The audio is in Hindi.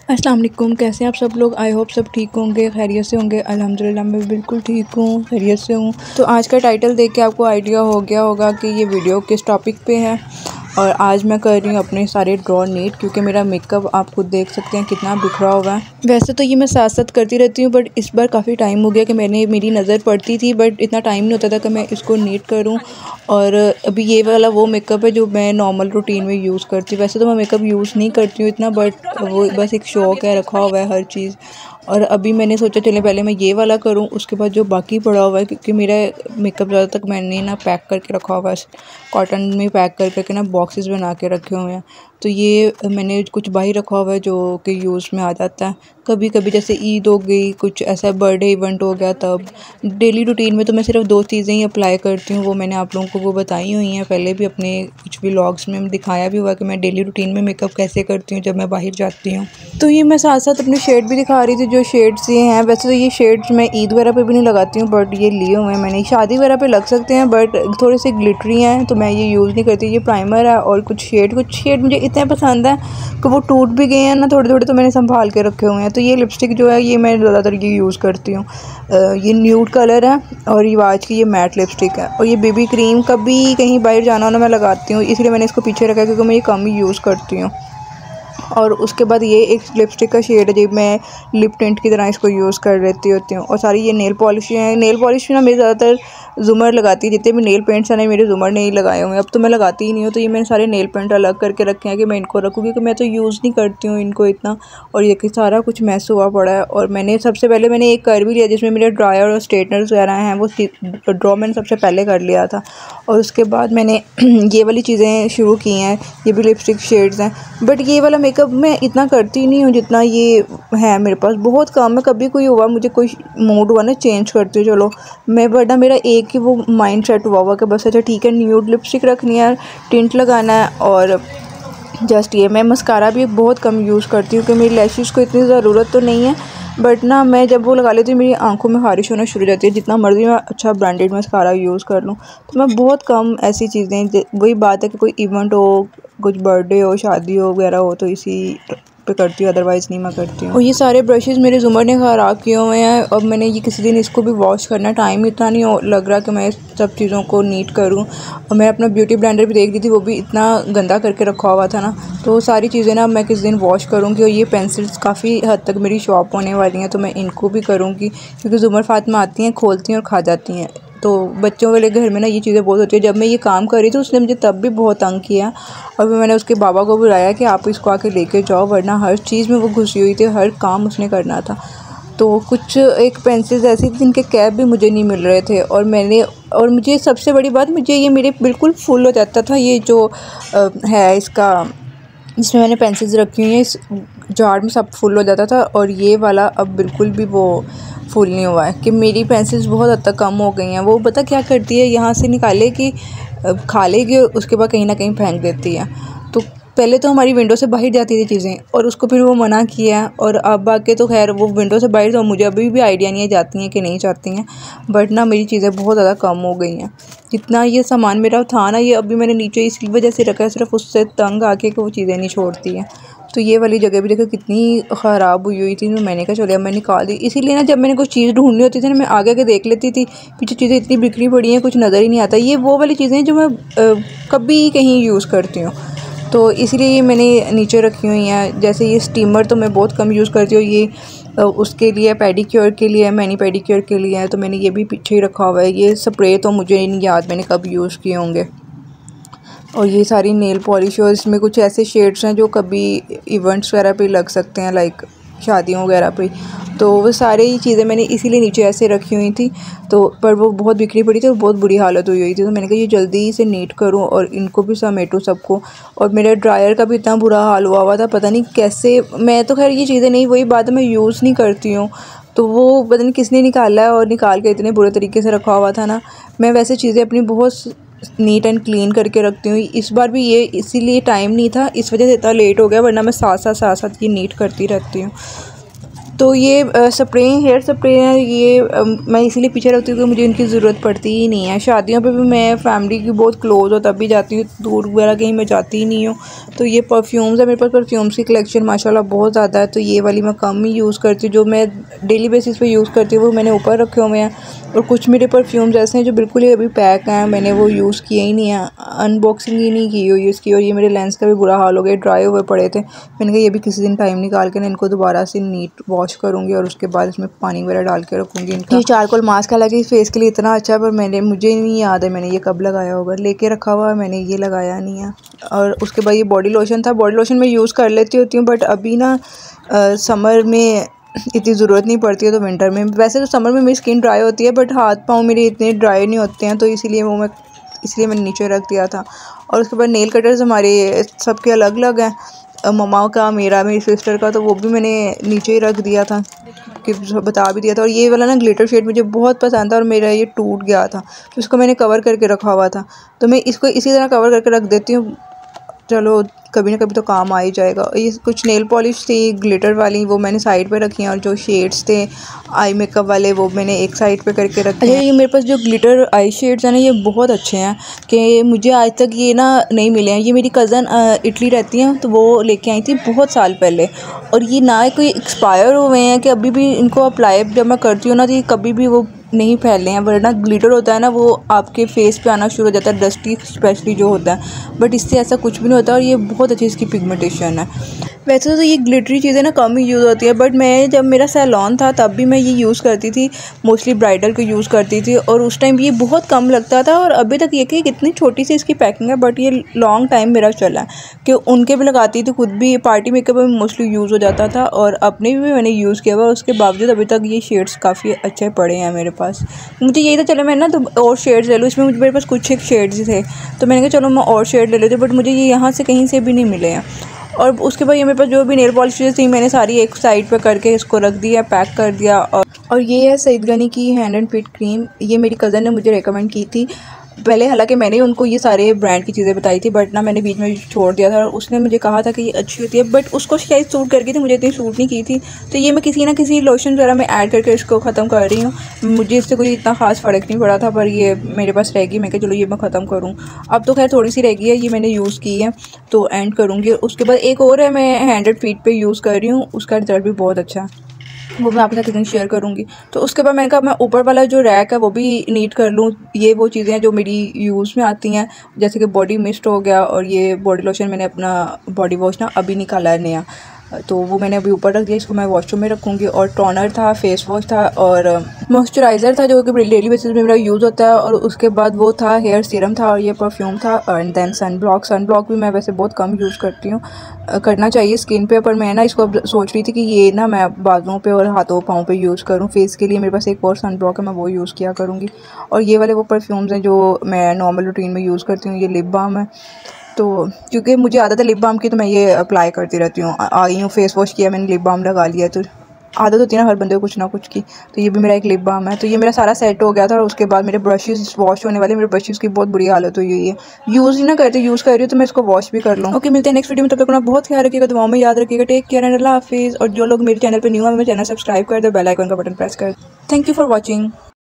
अस्सलाम वालेकुम। कैसे हैं आप सब लोग? आई होप सब ठीक होंगे, खैरियत से होंगे। अल्हम्दुलिल्लाह मैं बिल्कुल ठीक हूँ, खैरियत से हूँ। तो आज का टाइटल देख के आपको आइडिया हो गया होगा कि ये वीडियो किस टॉपिक पे है। और आज मैं कर रही हूँ अपने सारे ड्रॉ नीट, क्योंकि मेरा मेकअप आप खुद देख सकते हैं कितना बिखरा हुआ है। वैसे तो ये मैं साथ साथ करती रहती हूँ, बट इस बार काफ़ी टाइम हो गया कि मेरी नज़र पड़ती थी, बट इतना टाइम नहीं होता था कि मैं इसको नीट करूँ। और अभी ये वाला वो मेकअप है जो मैं नॉर्मल रूटीन में यूज़ करती हूँ। वैसे तो मैं मेकअप यूज़ नहीं करती हूँ इतना, बट वो बस एक शौक़ है, रखा हुआ है हर चीज़। और अभी मैंने सोचा चले पहले मैं ये वाला करूँ, उसके बाद जो बाकी पड़ा हुआ है, क्योंकि मेरा मेकअप ज़्यादा तक मैंने ना पैक करके रखा हुआ है, कॉटन में पैक करके ना बॉक्सेस बना के रखे हुए हैं। तो ये मैंने कुछ बाहर रखा हुआ है जो कि यूज़ में आ जाता है कभी कभी, जैसे ईद हो गई, कुछ ऐसा बर्थडे इवेंट हो गया तब। डेली रूटीन में तो मैं सिर्फ 2 चीज़ें ही अप्लाई करती हूँ, वो मैंने आप लोगों को वो बताई हुई हैं पहले भी, अपने कुछ व्लॉग्स में दिखाया भी हुआ कि मैं डेली रूटीन में मेकअप कैसे करती हूँ जब मैं बाहर जाती हूँ। तो ये मैं साथ साथ अपने शेड भी दिखा रही थी, जो शेड्स ये हैं। वैसे तो ये शेड्स मैं ईद वगैरह पे भी नहीं लगाती हूँ, बट ये लिए हुए हैं मैंने, शादी वगैरह पे लग सकते हैं, बट थोड़े से ग्लिटरी हैं तो मैं ये यूज़ नहीं करती। ये प्राइमर है और कुछ शेड मुझे इतने पसंद है कि वो टूट भी गए हैं ना थोड़े थोड़े, तो मैंने संभाल के रखे हुए हैं। तो ये लिपस्टिक जो है ये मैं ज़्यादातर ये यूज़ करती हूँ। ये न्यूड कलर है और रिवाज की ये मैट लिपस्टिक है। और ये बेबी क्रीम कभी कहीं बाहर जाना हो ना मैं लगाती हूँ, इसलिए मैंने इसको पीछे रखा है क्योंकि मैं ये कम ही यूज़ करती हूँ। और उसके बाद ये एक लिपस्टिक का शेड है जो मैं लिप टिंट की तरह इसको यूज़ कर लेती होती हूँ। और सारी ये नेल पॉलिश हैं। नेल पॉलिश ना मेरे ज़्यादातर ज़ुमर लगाती है, जितने भी नेल पेंट्स हैं ना मेरे ज़ुमर नहीं लगाए हुए हैं। अब तो मैं लगाती ही नहीं हूँ, तो ये मैंने सारे नेल पेंट अलग करके रखे हैं कि मैं इनको रखूँ, क्योंकि मैं तो यूज़ नहीं करती हूँ इनको इतना। और ये कि सारा कुछ मैस हुआ पड़ा है। और मैंने सबसे पहले मैंने एक कर भी लिया जिसमें मेरे ड्रायर और स्ट्रेटनर्स वगैरह हैं, वो ड्रॉ मैंने सबसे पहले कर लिया था। और उसके बाद मैंने ये वाली चीज़ें शुरू की हैं, ये भी लिपस्टिक शेड्स हैं। बट ये वाला मेकअप मैं इतना करती नहीं हूँ जितना ये है मेरे पास, बहुत कम है। कभी कोई हुआ, मुझे कोई मूड हुआ ना, चेंज करती हूँ चलो मैं, वरना मेरा एक ही वो माइंड सेट हुआ कि बस अच्छा ठीक है न्यूड लिपस्टिक रखनी है, टिंट लगाना है। और जस्ट ये मैं मस्कारा भी बहुत कम यूज़ करती हूँ कि मेरी लैशेस को इतनी ज़रूरत तो नहीं है, बट ना मैं जब वो लगा लेती हूँ मेरी आंखों में खारिश होना शुरू हो जाती है, जितना मर्जी मैं अच्छा ब्रांडेड मस्कारा यूज़ कर लूँ। तो मैं बहुत कम ऐसी चीज़ें, वही बात है कि कोई इवेंट हो, कुछ बर्थडे हो, शादी हो वगैरह हो, तो इसी पे करती हूँ, अदरवाइज़ नहीं मैं करती हूँ। और ये सारे ब्रशेज़ मेरे ज़ुमर ने ख़राब किए हुए हैं। और मैंने ये किसी दिन इसको भी वॉश करना, टाइम इतना नहीं लग रहा कि मैं इस सब चीज़ों को नीट करूँ। और मैं अपना ब्यूटी ब्लेंडर भी देख रही थी, वो भी इतना गंदा करके रखा हुआ था ना, तो सारी चीज़ें ना मैं किस दिन वॉश करूँगी। और ये पेंसिल्स काफ़ी हद तक मेरी शॉप होने वाली हैं, तो मैं इनको भी करूँगी, क्योंकि ज़ुमर फातिमा आती हैं, खोलती हैं और खा जाती हैं। तो बच्चों वाले घर में ना ये चीज़ें बहुत होती है। जब मैं ये काम कर रही थी उसने मुझे तब भी बहुत तंग किया, और फिर मैंने उसके बाबा को बुलाया कि आप इसको आके लेके जाओ, वरना हर चीज़ में वो घुसी हुई थी, हर काम उसने करना था। तो कुछ एक पेंसिल्स ऐसी थी जिनके कैप भी मुझे नहीं मिल रहे थे, और मुझे सबसे बड़ी बात, मुझे ये मेरे बिल्कुल फुल हो जाता था, ये जो है इसका जिसमें मैंने पेंसिल्स रखी हुई हैं, इस जार में सब फुल हो जाता था। और ये वाला अब बिल्कुल भी वो फुल नहीं हुआ है, कि मेरी पेंसिल्स बहुत हद तक कम हो गई हैं। वो पता क्या करती है, यहाँ से निकाले कि खा लेगी और उसके बाद कहीं ना कहीं फेंक देती है। तो पहले तो हमारी विंडो से बाहर जाती थी चीज़ें, और उसको फिर वो मना किया, और अब आके तो खैर वो विंडो से बाहर, तो मुझे अभी भी आइडिया नहीं है जाती हैं कि नहीं जाती हैं। बट ना मेरी चीज़ें बहुत ज़्यादा कम हो गई हैं। जितना ये सामान मेरा था ना, ये अभी मैंने नीचे इसी वजह से रखा है, सिर्फ उससे तंग आके कि वो चीज़ें नहीं छोड़ती हैं। तो ये वाली जगह भी देखो कितनी ख़राब हुई थी, तो मैंने कहा चलिए मैं निकाल दी। इसीलिए ना जब मैंने कुछ चीज़ ढूंढनी होती थी ना, मैं आगे आगे देख लेती थी, पीछे चीज़ें इतनी बिखरी पड़ी हैं, कुछ नज़र ही नहीं आता। ये वो वाली चीज़ें जो मैं कभी कहीं यूज़ करती हूँ, तो इसीलिए ये मैंने नीचे रखी हुई हैं। जैसे ये स्टीमर तो मैं बहुत कम यूज़ करती हूँ, ये उसके लिए पेडिक्योर के लिए, मैनी पेडिक्योर के लिए है, तो मैंने ये भी पीछे ही रखा हुआ है। ये स्प्रे तो मुझे नहीं याद मैंने कब यूज़ किए होंगे। और ये सारी नेल पॉलिश, और इसमें कुछ ऐसे शेड्स हैं जो कभी इवेंट्स वगैरह पे लग सकते हैं, लाइक शादियों वगैरह पे, तो वो सारी ही चीज़ें मैंने इसीलिए नीचे ऐसे रखी हुई थी। तो पर वो बहुत बिखरी पड़ी थी और बहुत बुरी हालत हुई थी, तो मैंने कहा ये जल्दी से नीट करूँ और इनको भी समेटूँ सबको। और मेरे ड्रायर का भी इतना बुरा हाल हुआ था, पता नहीं कैसे। मैं तो खैर ये चीज़ें नहीं, वही बात है, मैं यूज़ नहीं करती हूँ, तो वो पता नहीं किसने निकाला है, और निकाल के इतने बुरे तरीके से रखा हुआ था ना। मैं वैसे चीज़ें अपनी बहुत नीट एंड क्लीन करके रखती हूँ। इस बार भी ये इसीलिए टाइम नहीं था, इस वजह से इतना लेट हो गया, वरना मैं साथ साथ ये नीट करती रहती हूँ। तो ये स्प्रे हेयर स्प्रे है, ये मैं इसीलिए पीछे रखती हूँ कि मुझे इनकी ज़रूरत पड़ती ही नहीं है। शादियों पे भी मैं फैमिली की बहुत क्लोज हो तब भी जाती हूँ, दूर वगैरह कहीं मैं जाती ही नहीं हूँ। तो ये परफ्यूम्स है, मेरे पास परफ्यूम्स की कलेक्शन माशाल्लाह बहुत ज़्यादा है। तो ये वाली मैं कम ही यूज़ करती हूँ, जो मैं डेली बेसिस पे यूज़ करती हूँ वो मैंने ऊपर रखे हुए हैं। और कुछ मेरे परफ्यूम्स ऐसे हैं जो बिल्कुल ही अभी पैक हैं, मैंने वो यूज़ किए ही नहीं है, अनबॉक्सिंग ही नहीं की हुई इसकी। और ये मेरे लेंस का भी बुरा हाल हो गया, ड्राई हुए पड़े थे। मैंने कहा ये भी किसी दिन टाइम निकाल के ना इनको दोबारा से नीट वॉश करूँगी और उसके बाद इसमें पानी वगैरह डाल के रखूँगी इनका। ये चारकोल मास्क हालांकि फेस के लिए इतना अच्छा है, पर मुझे नहीं याद है मैंने ये कब लगाया होगा, लेके रखा हुआ है मैंने, ये लगाया नहीं है। और उसके बाद ये बॉडी लोशन था, बॉडी लोशन मैं यूज़ कर लेती होती हूँ, बट अभी ना समर में इतनी ज़रूरत नहीं पड़ती है, तो विंटर में वैसे तो समर में मेरी स्किन ड्राई होती है, बट हाथ पाँव मेरे इतने ड्राई नहीं होते हैं, तो इसलिए मैंने नीचे रख दिया था। और उसके बाद नेल कटर्स हमारे सबके अलग अलग हैं, मम्मा का, मेरी सिस्टर का, तो वो भी मैंने नीचे ही रख दिया था कि बता भी दिया था। और ये वाला ना ग्लिटर शेड मुझे बहुत पसंद था और मेरा ये टूट गया था, तो उसको मैंने कवर करके रखा हुआ था, तो मैं इसको इसी तरह कवर करके रख देती हूँ। चलो कभी ना कभी तो काम आ ही जाएगा। ये कुछ नेल पॉलिश थी ग्लिटर वाली, वो मैंने साइड पे रखी हैं, और जो शेड्स थे आई मेकअप वाले वो मैंने एक साइड पे करके रखे हैं। ये मेरे पास जो ग्लिटर आई शेड्स हैं ना, ये बहुत अच्छे हैं कि मुझे आज तक ये ना नहीं मिले हैं। ये मेरी कज़न इटली रहती हैं, तो वो लेके आई थी बहुत साल पहले, और ये ना कोई एक्सपायर हुए हैं कि अभी भी इनको अप्लाई जब मैं करती हूँ ना, तो ये कभी भी वो नहीं फैले हैं। वरना ग्लिटर होता है ना, वो आपके फेस पे आना शुरू हो जाता है, डस्टी स्पेशली जो होता है, बट इससे ऐसा कुछ भी नहीं होता। और ये बहुत अच्छी इसकी पिगमेंटेशन है। वैसे तो ये ग्लिटरी चीज़ें ना कम ही यूज़ होती है, बट मैं जब मेरा सैलॉन था तब भी मैं ये यूज़ करती थी, मोस्टली ब्राइडल को यूज़ करती थी, और उस टाइम ये बहुत कम लगता था। और अभी तक ये कि कितनी छोटी सी इसकी पैकिंग है, बट ये लॉन्ग टाइम मेरा चला है कि उनके भी लगाती थी, खुद भी पार्टी मेकअप में मोस्टली यूज़ हो जाता था, और अपने भी मैंने यूज़ किया हुआ। उसके बावजूद अभी तक ये शेड्स काफ़ी अच्छे पड़े हैं मेरे पास। मुझे यही था चलो मैं ना तो और शेड्स ले लूँ, इसमें मेरे पास कुछ एक शेड्स ही थे, तो मैंने कहा चलो मैं और शेड ले लेती हूँ, बट मुझे ये यहाँ से कहीं से भी नहीं मिले हैं। और उसके बाद ये मेरे पास जो भी नेल पॉलिशेस थी मैंने सारी एक साइड पे करके इसको रख दिया, पैक कर दिया। और ये है सईद गनी की हैंड एंड फीट क्रीम, ये मेरी कज़न ने मुझे रेकमेंड की थी पहले, हालांकि मैंने उनको ये सारे ब्रांड की चीज़ें बताई थी, बट ना मैंने बीच में छोड़ दिया था। और उसने मुझे कहा था कि ये अच्छी होती है, बट उसको शायद सूट कर गई थी, मुझे इतनी सूट नहीं की थी। तो ये मैं किसी ना किसी लोशन वगैरह में ऐड करके इसको ख़त्म कर रही हूँ। मुझे इससे कोई इतना खास फ़र्क नहीं पड़ा था, पर ये मेरे पास रहेगी, मैं कहा चलो ये मैं ख़त्म करूँ। अब तो खैर थोड़ी सी रह गई है, ये मैंने यूज़ की है तो एंड करूँगी। उसके बाद एक और है, मैं 100 फीट पर यूज़ कर रही हूँ, उसका रिजल्ट भी बहुत अच्छा है, वो मैं आपके साथ किसी दिन शेयर करूँगी। तो उसके बाद मैंने कहा मैं ऊपर वाला जो रैक है वो भी नीट कर लूँ। ये वो चीज़ें हैं जो मेरी यूज़ में आती हैं, जैसे कि बॉडी मिस्ट हो गया, और ये बॉडी लोशन मैंने अपना बॉडी वॉश ना अभी निकाला है नया, तो वो मैंने अभी ऊपर रख दिया, इसको मैं वॉशरूम में रखूँगी। और टोनर था, फेस वॉश था, और मॉइस्चराइज़र था जो कि डेली बेसिस पे मेरा यूज़ होता है। और उसके बाद वो था हेयर सीरम था, और ये परफ्यूम था, एंड देन सनब्लॉक भी मैं वैसे बहुत कम यूज़ करती हूँ, करना चाहिए स्किन पे, पर मैं ना इसको सोच रही थी कि ये ना मैं बाजुओं पे और हाथों पाँव पे यूज़ करूँ। फेस के लिए मेरे पास एक और सनब्लॉक है, मैं वो यूज़ किया करूँगी। और ये वाले वो परफ्यूम्स हैं जो मैं नॉर्मल रूटीन में यूज़ करती हूँ। ये लिप बाम है, तो क्योंकि मुझे आदत है लिप बाम की, तो मैं ये अप्लाई करती रहती हूँ। आई हूँ, फेस वॉश किया, मैंने लिप बाम लगा लिया, तो आदत होती है ना हर बंदे को कुछ ना कुछ की। तो ये भी मेरा एक लिप बाम है। तो ये मेरा सारा सेट हो गया था। और उसके बाद मेरे ब्रशेस वॉश होने वाले, मेरे ब्रशेस की बहुत बुरी हालत हुई है, यूज़ ही ना करते, यूज़ कर रही हूँ तो मैं इसको वॉश भी कर लूँ। ओके, मिलते हैं नेक्स्ट वीडियो में, तब तक अपना बहुत ख्याल रखिएगा, दुआओं में याद रखिएगा। टेक केयर एंड अल्लाह हाफिज़। और जो लोग मेरे चैनल पर न्यू है, मेरे चैनल सब्सक्राइब कर दो, बेल आइकन का बटन प्रेस कर दो। Thank you for watching.